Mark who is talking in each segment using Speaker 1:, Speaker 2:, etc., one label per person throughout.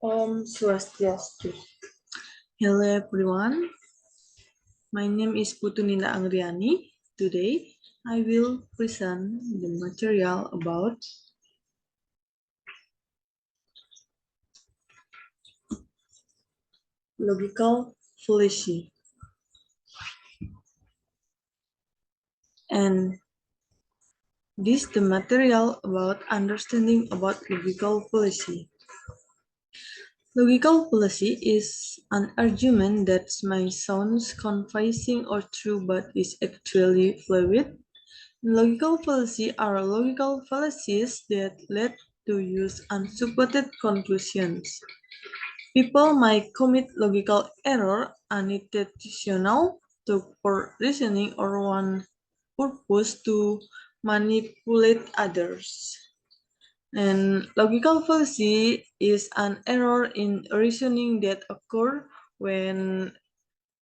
Speaker 1: Om Swastiastu. Hello everyone, my name is Putuninda Angriani. Today I will present the material about logical fallacy. And this the material about understanding about logical fallacy. Logical fallacy is an argument that may sound convincing or true but is actually flawed. Logical fallacy are logical fallacies that lead to use unsupported conclusions. People might commit logical error unintentional to poor reasoning or one purpose to manipulate others. And logical fallacy is an error in reasoning that occurs when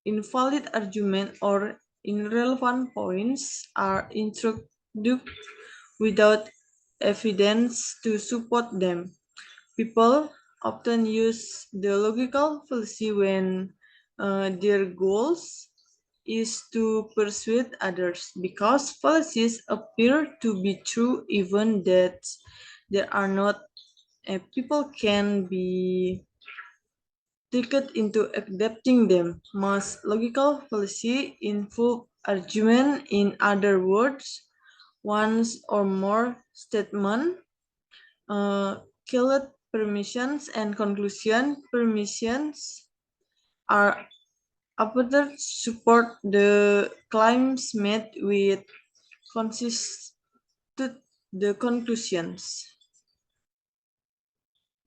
Speaker 1: invalid argument or irrelevant points are introduced without evidence to support them. People often use the logical fallacy when their goals is to persuade others because fallacies appear to be true even that there are not. People can be tricked into accepting them. Most logical fallacy involve argument, in other words, once or more statement, colored permissions and conclusion permissions are appeared support the claims made with consistent the conclusions.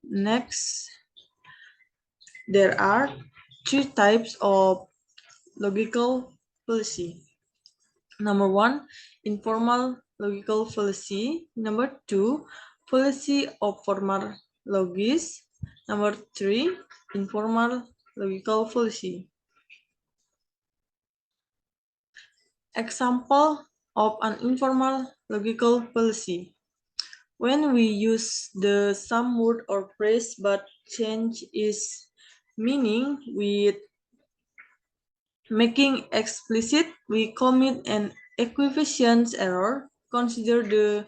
Speaker 1: Next, there are three types of logical fallacy. Number one, informal logical fallacy. Number two, fallacy of formal logis. Number three, informal logical fallacy. Example of an informal logical fallacy. When we use the same word or phrase but change its meaning with making explicit, we commit an equivalence error. Consider the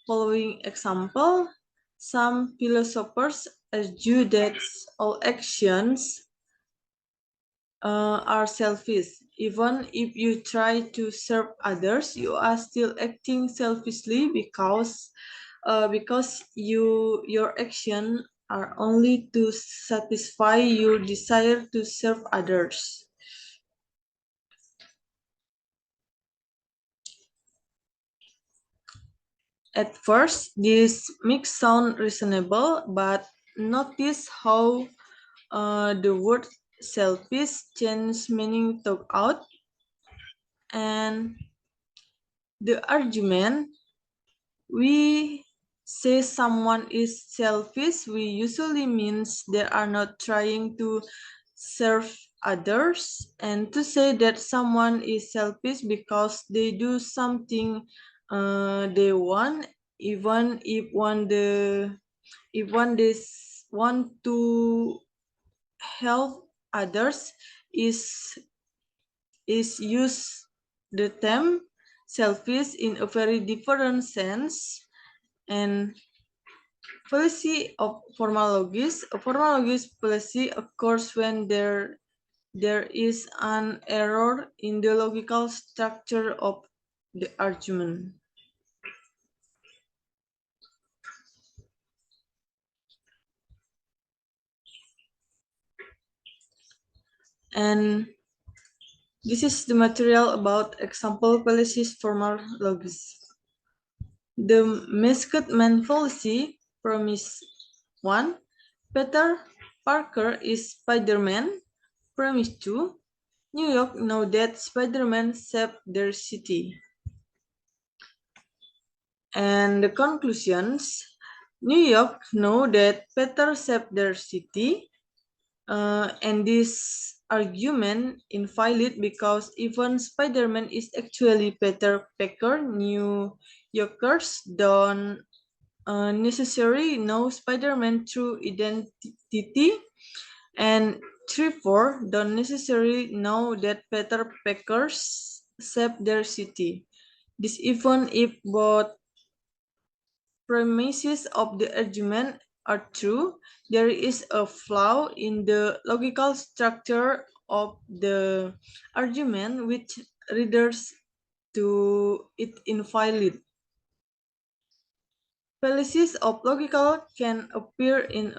Speaker 1: following example. Some philosophers argue that all actions are selfish. Even if you try to serve others, you are still acting selfishly because your action are only to satisfy your desire to serve others. At first, this may sound reasonable, but notice how the word selfish changes meaning throughout, and the argument we say someone is selfish, we usually means they are not trying to serve others, and to say that someone is selfish because they do something they want, even if one is want to help others, is use the term selfish in a very different sense. And fallacy of formal logis. A formal logis fallacy occurs when there is an error in the logical structure of the argument. And this is the material about example fallacies formal logis. The masked man fallacy premise 1. Peter Parker is Spider-Man. Premise 2. New York know that Spider-Man saved their city. And the conclusions. New York know that Peter saved their city. And this argument invalid because even Spider-Man is actually Peter Parker. New Yorkers don't necessary know Spider-Man true identity, and 3-4 don't necessarily know that Peter Packers saved their city. This even if both premises of the argument are true, there is a flaw in the logical structure of the argument which readers to it invalid. Fallacies of logical can appear in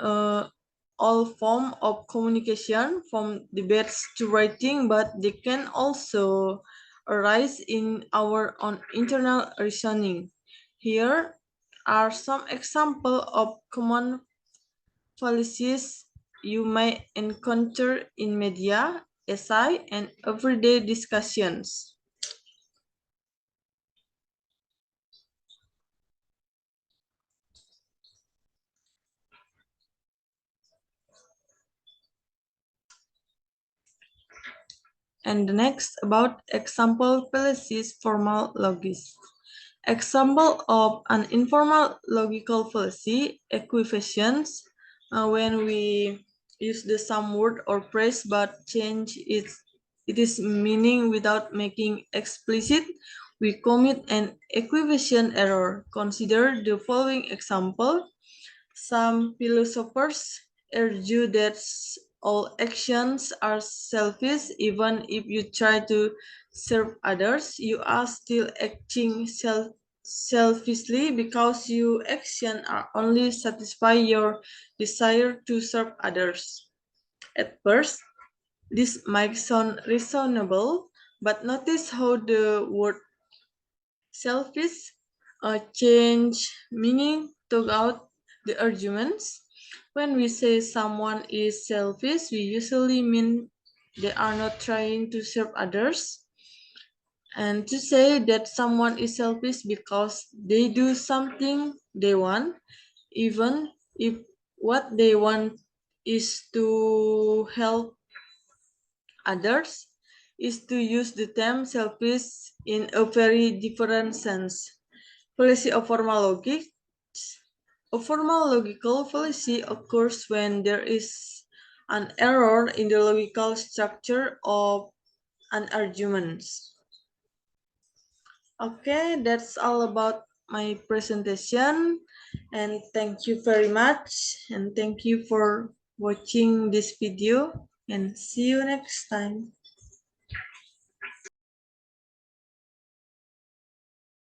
Speaker 1: all form of communication, from debates to writing, but they can also arise in our own internal reasoning. Here are some examples of common fallacies you may encounter in media, essay, and everyday discussions. And the next about example fallacies, formal logis. Example of an informal logical fallacy, equivalence, when we use the same word or phrase but change its meaning without making explicit, we commit an equivalence error. Consider the following example. Some philosophers argue that all actions are selfish. Even if you try to serve others, you are still acting selfishly because your actions are only satisfy your desire to serve others. At first, this might sound reasonable, but notice how the word selfish change meaning throughout the arguments. When we say someone is selfish, we usually mean they are not trying to serve others. And to say that someone is selfish because they do something they want, even if what they want is to help others, is to use the term selfish in a very different sense. Fallacy of formal logic. A formal logical fallacy occurs when there is an error in the logical structure of an argument. Okay, that's all about my presentation, and thank you very much, and thank you for watching this video, and see you next time.